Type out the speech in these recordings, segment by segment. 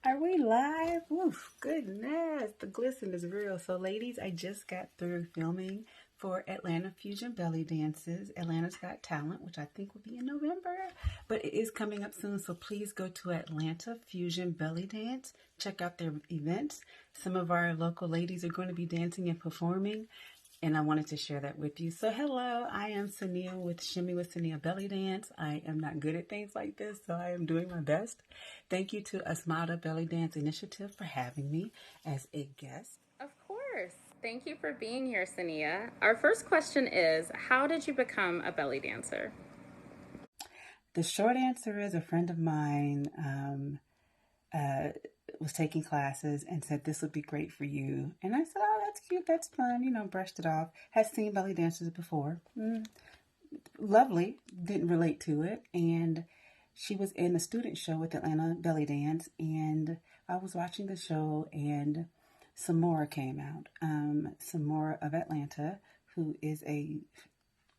Are we live? Oof, goodness, the glisten is real. So, ladies, I just got through filming for Atlanta Fusion Belly Dances, Atlanta's Got Talent, which I think will be in November, but it is coming up soon. So, please go to Atlanta Fusion Belly Dance, check out their events. Some of our local ladies are going to be dancing and performing, and I wanted to share that with you. So hello, I am Saniyah with Shimmy with Saniyah Belly Dance. I am not good at things like this, so I am doing my best. Thank you to Asmara Bellydance Initiative for having me as a guest. Of course. Thank you for being here, Saniyah. Our first question is, how did you become a belly dancer? The short answer is a friend of mine uh, was taking classes and said, "This would be great for you." And I said, "Oh, that's cute, that's fun," brushed it off. Had seen belly dancers before. Lovely, didn't relate to it. And she was in a student show with Atlanta Belly Dance, and I was watching the show, and Samora came out. Samora of Atlanta, who is a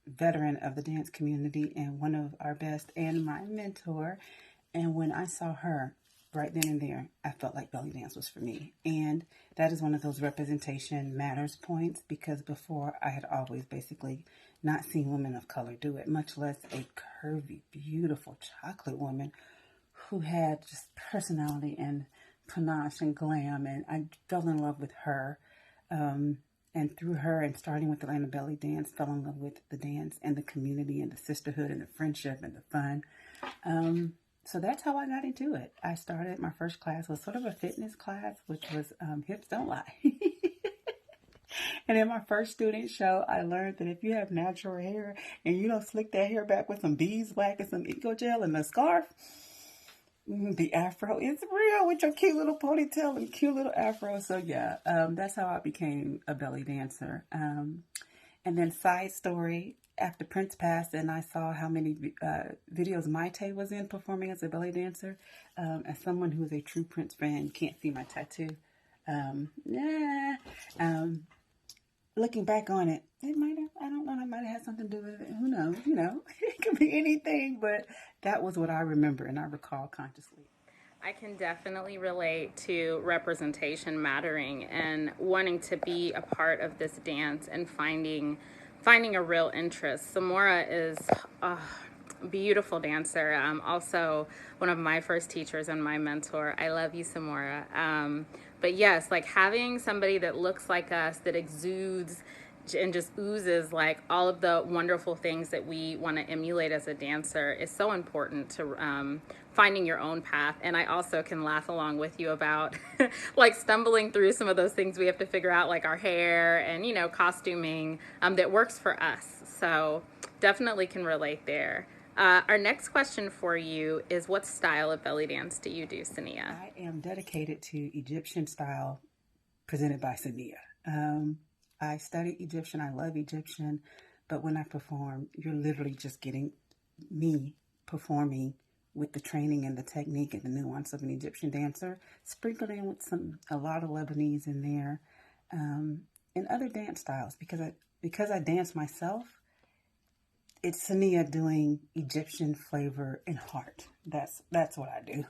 veteran of the dance community and one of our best and my mentor. And when I saw her right then and there, I felt like belly dance was for me. And that is one of those representation matters points, because before I had always basically not seen women of color do it, much less a curvy, beautiful chocolate woman who had just personality and panache and glam. And I fell in love with her. And through her and starting with Atlanta Belly Dance, fell in love with the dance and the community and the sisterhood and the friendship and the fun. So that's how I got into it. I started, my first class was sort of a fitness class, which was Hips Don't Lie. And in my first student show, I learned that if you have natural hair and you don't slick that hair back with some beeswax and some eco gel and a scarf, the afro is real with your cute little ponytail and cute little afro. So yeah, that's how I became a belly dancer. And then side story, after Prince passed and I saw how many videos Maite was in performing as a belly dancer, as someone who is a true Prince fan, you can't see my tattoo. Yeah. Looking back on it, it might have, I don't know, it might have had something to do with it. Who knows? It could be anything, but that was what I remember and I recall consciously. I can definitely relate to representation mattering and wanting to be a part of this dance and finding a real interest. Samora is a beautiful dancer. Also one of my first teachers and my mentor. I love you, Samora. But yes, like having somebody that looks like us, that exudes and just oozes like all of the wonderful things that we want to emulate as a dancer is so important to finding your own path. And I also can laugh along with you about like stumbling through some of those things we have to figure out, like our hair and costuming that works for us. So definitely can relate there. Our next question for you is, what style of belly dance do you do, Saniyah? I am dedicated to Egyptian style presented by Saniyah. I studied Egyptian. I love Egyptian. But when I perform, you're literally just getting me performing with the training and the technique and the nuance of an Egyptian dancer, sprinkled in with a lot of Lebanese in there, and other dance styles. Because I dance myself, it's Saniyah doing Egyptian flavor and heart. That's what I do.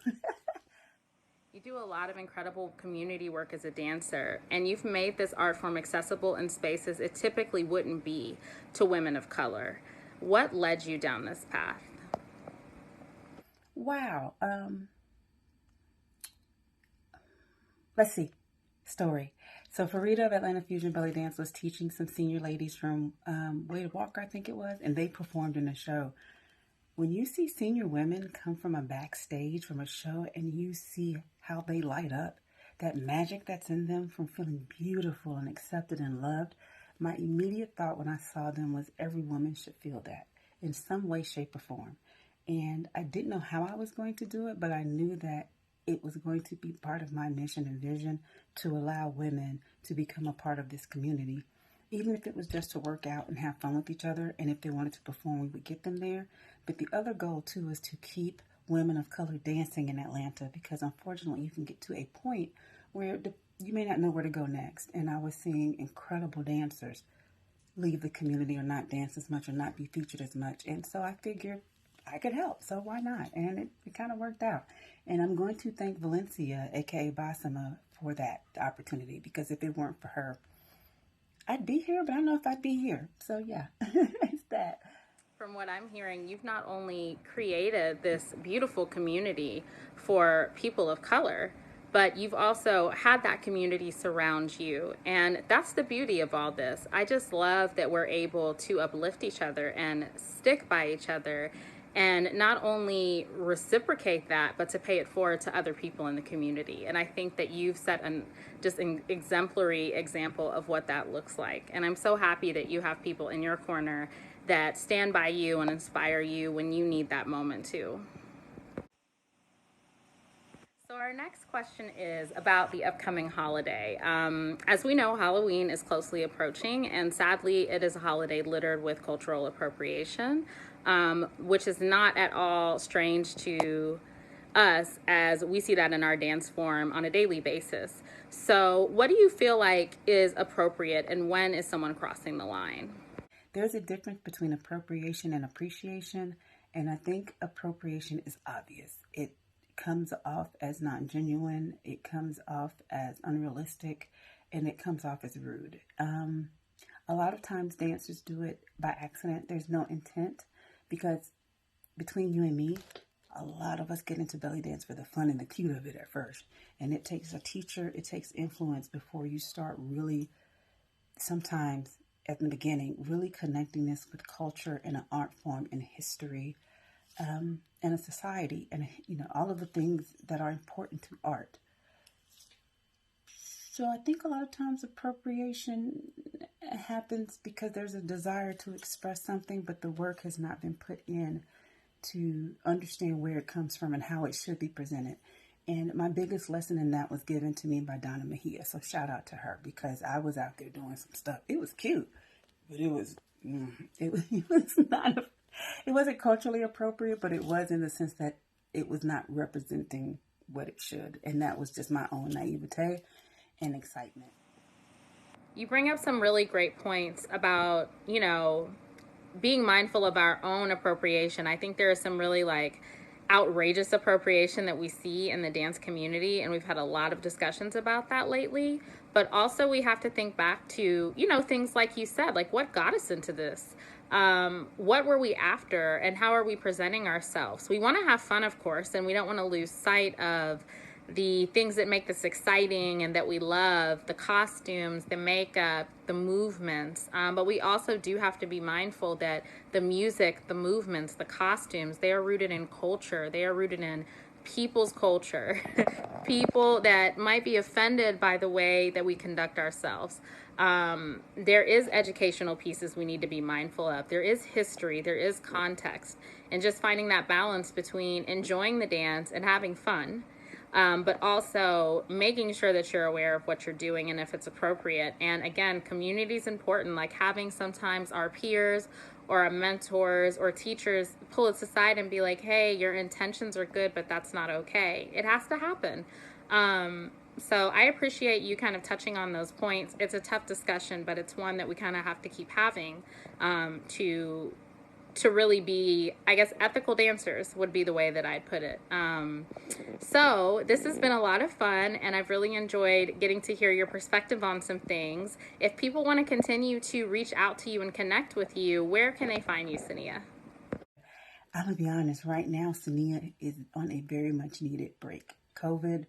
You do a lot of incredible community work as a dancer, and you've made this art form accessible in spaces it typically wouldn't be to women of color. What led you down this path? Wow. Let's see. Story. So Farida of Atlanta Fusion Belly Dance was teaching some senior ladies from Wade Walker, I think it was, and they performed in a show. When you see senior women come from a backstage from a show and you see how they light up, that magic that's in them from feeling beautiful and accepted and loved, my immediate thought when I saw them was every woman should feel that in some way, shape, or form. And I didn't know how I was going to do it, but I knew that it was going to be part of my mission and vision to allow women to become a part of this community. Even if it was just to work out and have fun with each other, and if they wanted to perform, we would get them there. But the other goal, too, is to keep women of color dancing in Atlanta, because unfortunately you can get to a point where you may not know where to go next. And I was seeing incredible dancers leave the community or not dance as much or not be featured as much. And so I figured I could help, so why not? And it kind of worked out. And I'm going to thank Valencia, aka Basama, for that opportunity, because if it weren't for her, I'd be here, but I don't know if I'd be here. So yeah, it's that. From what I'm hearing, you've not only created this beautiful community for people of color, but you've also had that community surround you. And that's the beauty of all this. I just love that we're able to uplift each other and stick by each other, and not only reciprocate that, but to pay it forward to other people in the community. And I think that you've set an exemplary example of what that looks like. And I'm so happy that you have people in your corner that stand by you and inspire you when you need that moment too. So our next question is about the upcoming holiday. As we know, Halloween is closely approaching, and sadly, it is a holiday littered with cultural appropriation, which is not at all strange to us, as we see that in our dance form on a daily basis. So what do you feel like is appropriate, and when is someone crossing the line? There's a difference between appropriation and appreciation, and I think appropriation is obvious. It comes off as not genuine, it comes off as unrealistic, and it comes off as rude. A lot of times dancers do it by accident. There's no intent, because between you and me, a lot of us get into belly dance for the fun and the cute of it at first. And it takes a teacher, it takes influence before you start really, sometimes at the beginning, really connecting this with culture and an art form and history, and a society, and all of the things that are important to art. So I think a lot of times appropriation happens because there's a desire to express something, but the work has not been put in to understand where it comes from and how it should be presented. And my biggest lesson in that was given to me by Donna Mejia. So shout out to her, because I was out there doing some stuff. It was cute, but it was not, it wasn't culturally appropriate, but it was in the sense that it was not representing what it should. And that was just my own naivete and excitement. You bring up some really great points about, being mindful of our own appropriation. I think there is some really outrageous appropriation that we see in the dance community, and we've had a lot of discussions about that lately. But also we have to think back to, things like you said, like what got us into this? What were we after, and how are we presenting ourselves? We want to have fun, of course, and we don't want to lose sight of the things that make this exciting and that we love, the costumes, the makeup, the movements. But we also do have to be mindful that the music, the movements, the costumes, they are rooted in culture. They are rooted in people's culture, people that might be offended by the way that we conduct ourselves. There is educational pieces we need to be mindful of. There is history, there is context, and just finding that balance between enjoying the dance and having fun, but also making sure that you're aware of what you're doing and if it's appropriate. And again, community is important, like having sometimes our peers or our mentors or teachers pull us aside and be like, hey, your intentions are good, but that's not okay. It has to happen. So I appreciate you kind of touching on those points. It's a tough discussion, but it's one that we kind of have to keep having, to really be, I guess, ethical dancers would be the way that I'd put it. So this has been a lot of fun, and I've really enjoyed getting to hear your perspective on some things. If people want to continue to reach out to you and connect with you, where can they find you, Saniyah? I'm going to be honest, right now, Saniyah is on a very much needed break. COVID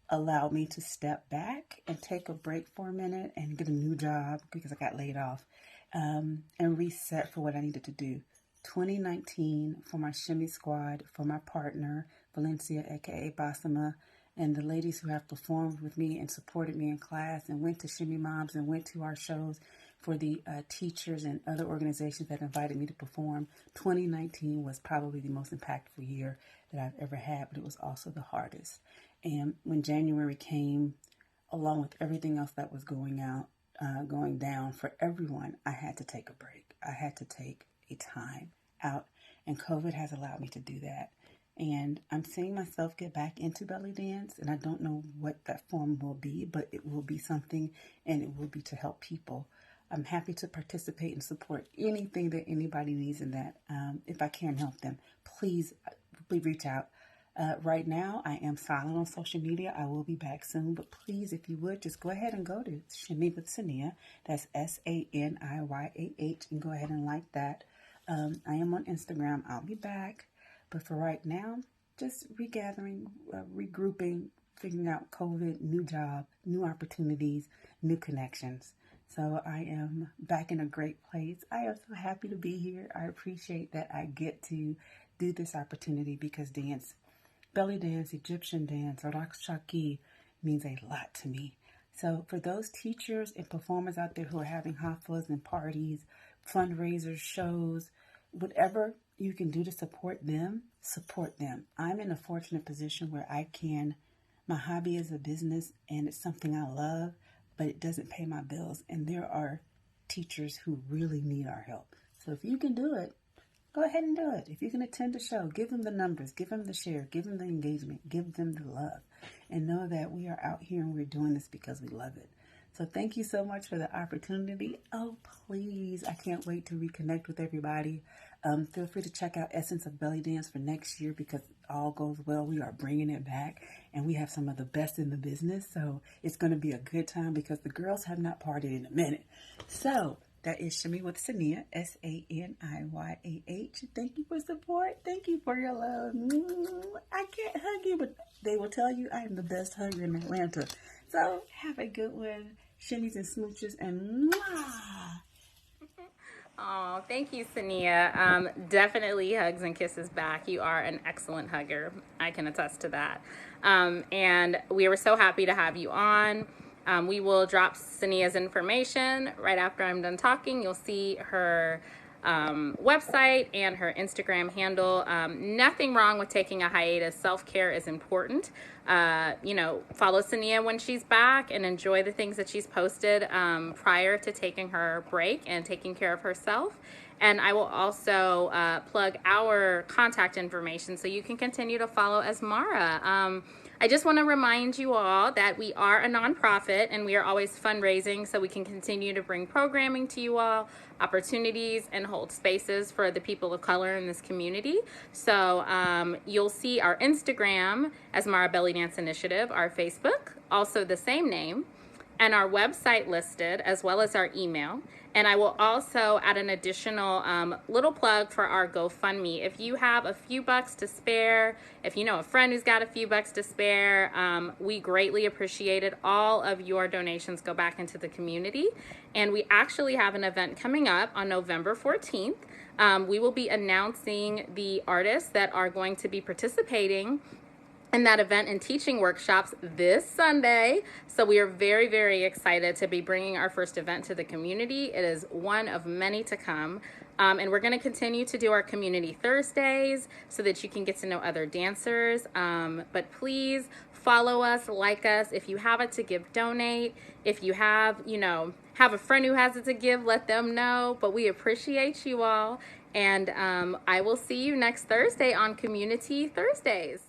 allowed me to step back and take a break for a minute and get a new job because I got laid off, and reset for what I needed to do. 2019 for my shimmy squad, for my partner, Valencia, aka Basama, and the ladies who have performed with me and supported me in class and went to Shimmy Moms and went to our shows, for the teachers and other organizations that invited me to perform. 2019 was probably the most impactful year that I've ever had, but it was also the hardest. And when January came, along with everything else that was going down for everyone, I had to take a break. I had to take a time out, and COVID has allowed me to do that. And I'm seeing myself get back into belly dance, and I don't know what that form will be, but it will be something, and it will be to help people. I'm happy to participate and support anything that anybody needs in that. If I can help them, please reach out. Right now, I am silent on social media. I will be back soon, but please, if you would, just go ahead and go to Shimmy with Saniyah. That's SANIYAH, and go ahead and like that. I am on Instagram. I'll be back, but for right now, just regathering, regrouping, figuring out COVID, new job, new opportunities, new connections. So I am back in a great place. I am so happy to be here. I appreciate that I get to do this opportunity because dance, belly dance, Egyptian dance, or Rakshaki means a lot to me. So for those teachers and performers out there who are having haflas and parties, fundraisers, shows, whatever you can do to support them, support them. I'm in a fortunate position where I can, my hobby is a business and it's something I love, but it doesn't pay my bills. And there are teachers who really need our help. So if you can do it, go ahead and do it. If you can attend a show, give them the numbers, give them the share, give them the engagement, give them the love, and know that we are out here and we're doing this because we love it. So thank you so much for the opportunity. Oh, please, I can't wait to reconnect with everybody. Feel free to check out Essence of Belly Dance for next year because all goes well. We are bringing it back, and we have some of the best in the business. So it's going to be a good time because the girls have not partied in a minute. So that is Shimmy with Saniyah, SANIYAH. Thank you for support. Thank you for your love. I can't hug you, but they will tell you I am the best hugger in Atlanta. So have a good one. Shimmies and smooches and mwah. Oh, thank you, Saniyah. Definitely hugs and kisses back. You are an excellent hugger. I can attest to that. And we were so happy to have you on. We will drop Saniyah's information right after I'm done talking. You'll see her website and her Instagram handle. Nothing wrong with taking a hiatus. Self-care is important. Follow Saniyah when she's back and enjoy the things that she's posted prior to taking her break and taking care of herself. And I will also plug our contact information so you can continue to follow Asmara. I just want to remind you all that we are a nonprofit and we are always fundraising so we can continue to bring programming to you all, opportunities, and hold spaces for the people of color in this community. So you'll see our Instagram, Asmara Bellydance Initiative, our Facebook, also the same name, and our website listed, as well as our email. And I will also add an additional little plug for our GoFundMe. If you have a few bucks to spare, if you know a friend who's got a few bucks to spare, we greatly appreciate it. All of your donations go back into the community. And we actually have an event coming up on November 14th. We will be announcing the artists that are going to be participating in that event and teaching workshops this Sunday. So we are very, very excited to be bringing our first event to the community. It is one of many to come. And we're going to continue to do our community Thursdays so that you can get to know other dancers. But please follow us, like us. If you have it to give, donate. If you have a friend who has it to give, let them know. But we appreciate you all. And I will see you next Thursday on Community Thursdays.